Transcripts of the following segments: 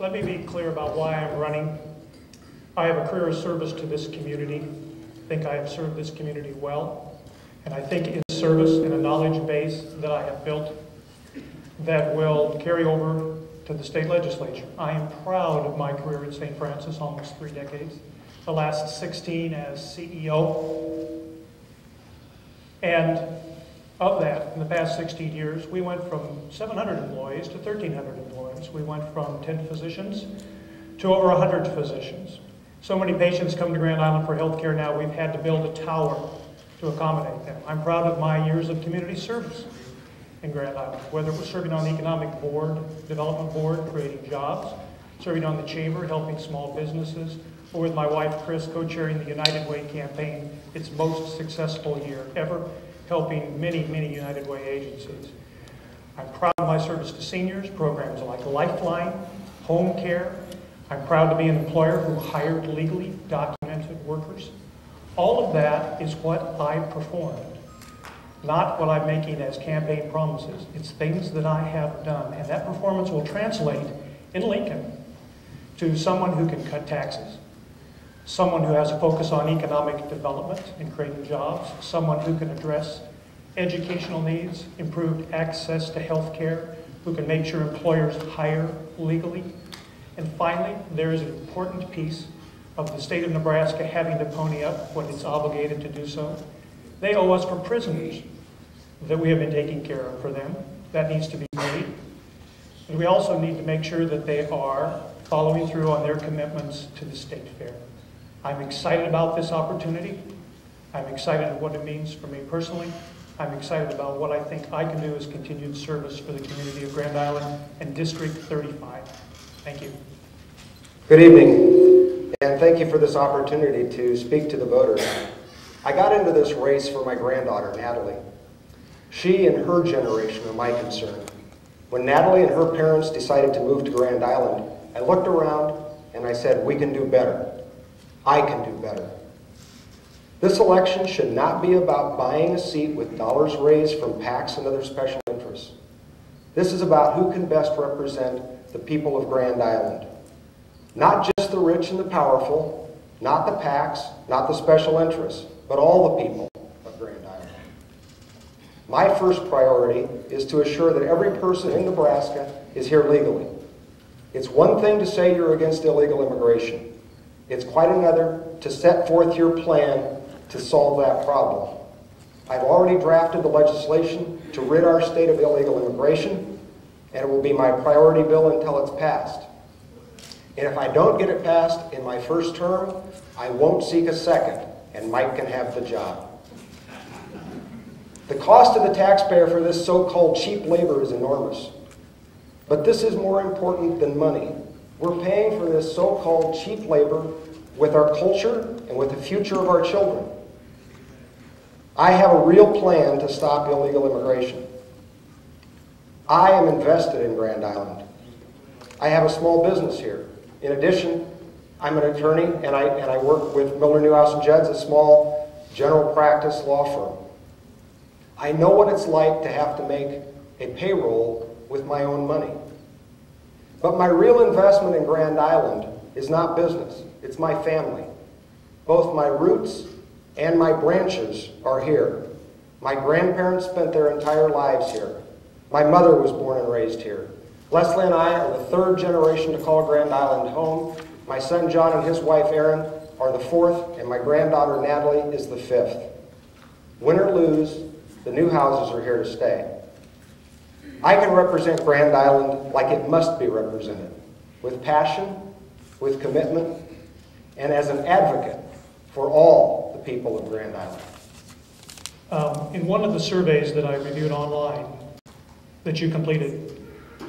Let me be clear about why I'm running. I have a career of service to this community. I think I have served this community well. And I think it's service and a knowledge base that I have built that will carry over to the state legislature. I am proud of my career at St. Francis, almost 3 decades. The last 16 as CEO. And of that, in the past 16 years, we went from 700 employees to 1,300 employees. We went from 10 physicians to over 100 physicians. So many patients come to Grand Island for health care now, we've had to build a tower to accommodate them. I'm proud of my years of community service in Grand Island, whether it was serving on the Economic Board, Development Board, creating jobs, serving on the Chamber, helping small businesses, or with my wife, Chris, co-chairing the United Way campaign, its most successful year ever, helping many, many United Way agencies. I'm proud of my service to seniors, programs like Lifeline, home care. I'm proud to be an employer who hired legally documented workers. All of that is what I performed, not what I'm making as campaign promises. It's things that I have done, and that performance will translate in Lincoln to someone who can cut taxes, someone who has a focus on economic development and creating jobs, someone who can address educational needs, improved access to health care, who can make sure employers hire legally. And finally, there is an important piece of the state of Nebraska having to pony up when it's obligated to do so. They owe us for prisoners that we have been taking care of for them. That needs to be paid. And we also need to make sure that they are following through on their commitments to the state fair. I'm excited about this opportunity. I'm excited about what it means for me personally. I'm excited about what I think I can do as continued service for the community of Grand Island and District 35. Thank you. Good evening, and thank you for this opportunity to speak to the voters. I got into this race for my granddaughter, Natalie. She and her generation are my concern. When Natalie and her parents decided to move to Grand Island, I looked around and I said, we can do better. I can do better. This election should not be about buying a seat with dollars raised from PACs and other special interests. This is about who can best represent the people of Grand Island. Not just the rich and the powerful, not the PACs, not the special interests, but all the people of Grand Island. My first priority is to assure that every person in Nebraska is here legally. It's one thing to say you're against illegal immigration. It's quite another to set forth your plan to solve that problem. I've already drafted the legislation to rid our state of illegal immigration, and it will be my priority bill until it's passed. And if I don't get it passed in my first term, I won't seek a second, and Mike can have the job. The cost to the taxpayer for this so-called cheap labor is enormous. But this is more important than money. We're paying for this so-called cheap labor with our culture and with the future of our children. I have a real plan to stop illegal immigration. I am invested in Grand Island. I have a small business here. In addition, I'm an attorney and I work with Gloor and Neuhaus and Judds, a small general practice law firm. I know what it's like to have to make a payroll with my own money. But my real investment in Grand Island is not business, it's my family. Both my roots and my branches are here. My grandparents spent their entire lives here. My mother was born and raised here. Leslie and I are the third generation to call Grand Island home. My son John and his wife Erin are the fourth, and my granddaughter Natalie is the fifth. Win or lose, the Neuhauses are here to stay. I can represent Grand Island like it must be represented, with passion, with commitment, and as an advocate for all the people of Grand Island. In one of the surveys that I reviewed online that you completed,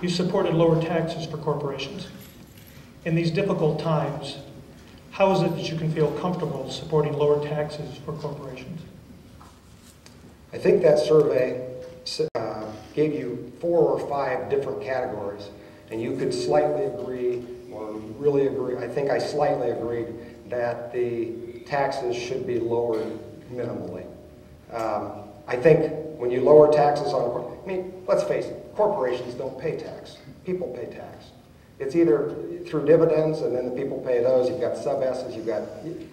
you supported lower taxes for corporations. In these difficult times, how is it that you can feel comfortable supporting lower taxes for corporations? I think that survey gave you 4 or 5 different categories, and you could slightly agree or really agree. I think I slightly agreed that the taxes should be lowered minimally. I think when you lower taxes on, let's face it, corporations don't pay tax. People pay tax. It's either through dividends, and then the people pay those. You've got sub-S's.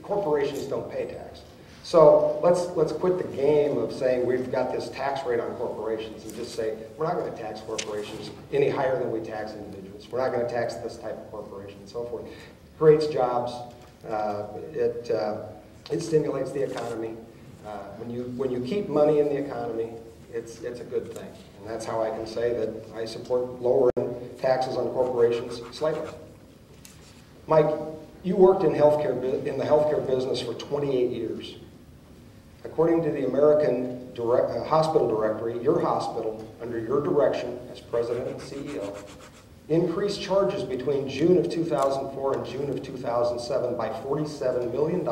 Corporations don't pay tax. So let's quit the game of saying we've got this tax rate on corporations and just say we're not going to tax corporations any higher than we tax individuals. We're not going to tax this type of corporation and so forth. It creates jobs. It stimulates the economy. When you keep money in the economy, it's a good thing. And that's how I can say that I support lowering taxes on corporations slightly. Mike, you worked in the healthcare business for 28 years. According to the American Hospital Directory, your hospital, under your direction as president and CEO, increased charges between June of 2004 and June of 2007 by $47 million,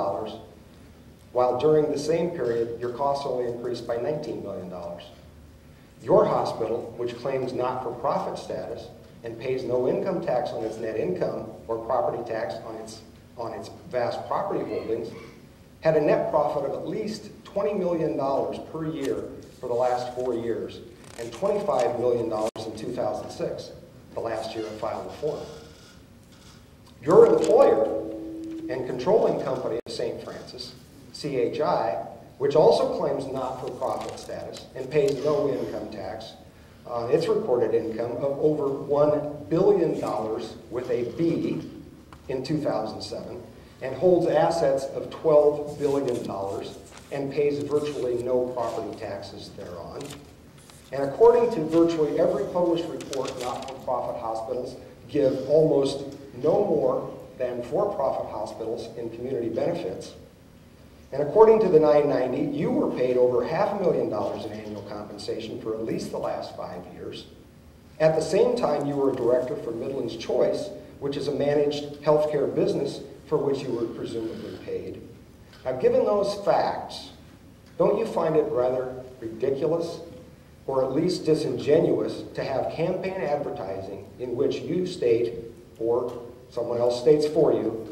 while during the same period, your costs only increased by $19 million. Your hospital, which claims not-for-profit status and pays no income tax on its net income or property tax on its vast property holdings, had a net profit of at least $20 million per year for the last 4 years and $25 million in 2006, the last year it filed a form. Your employer and controlling company of St. Francis, CHI, which also claims not-for-profit status and pays no income tax on its recorded income of over $1 billion with a B in 2007, and holds assets of $12 billion and pays virtually no property taxes thereon. And according to virtually every published report, not-for-profit hospitals give almost no more than for-profit hospitals in community benefits. And according to the 990, you were paid over $500,000 in annual compensation for at least the last 5 years. At the same time, you were a director for Midland's Choice, which is a managed healthcare business for which you were presumably paid. Now, given those facts, don't you find it rather ridiculous, or at least disingenuous, to have campaign advertising in which you state, or someone else states for you,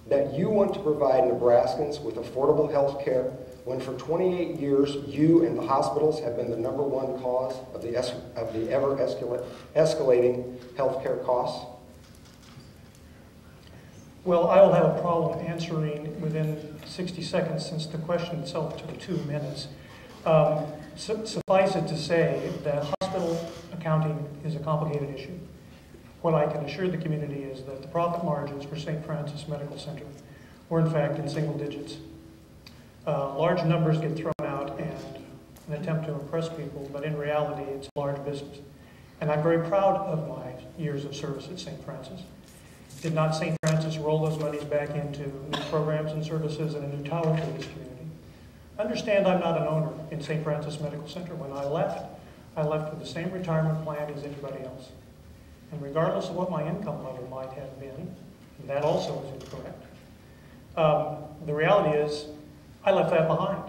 that you want to provide Nebraskans with affordable health care when for 28 years you and the hospitals have been the #1 cause of the ever escalating health care costs? Well, I will have a problem answering within 60 seconds since the question itself took 2 minutes. Suffice it to say that hospital accounting is a complicated issue. What I can assure the community is that the profit margins for St. Francis Medical Center were in fact in single digits. Large numbers get thrown out and an attempt to impress people, but in reality it's a large business. And I'm very proud of my years of service at St. Francis. Did not St. Francis roll those monies back into new programs and services and a new tower for this community? Understand I'm not an owner in St. Francis Medical Center. When I left with the same retirement plan as anybody else. And regardless of what my income level might have been, and that also is incorrect, the reality is I left that behind.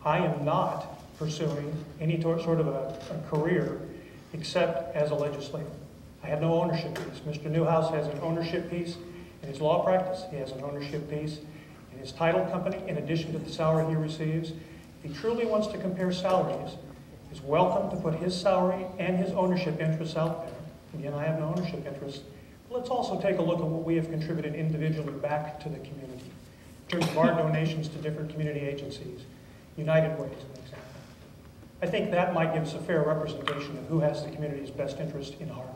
I am not pursuing any sort of a career except as a legislator. I have no ownership piece. Mr. Neuhaus has an ownership piece in his law practice. He has an ownership piece in his title company in addition to the salary he receives. If he truly wants to compare salaries, he's welcome to put his salary and his ownership interests out there. Again, I have no ownership interest. But let's also take a look at what we have contributed individually back to the community in terms of our donations to different community agencies. United Way is an example. I think that might give us a fair representation of who has the community's best interest in heart.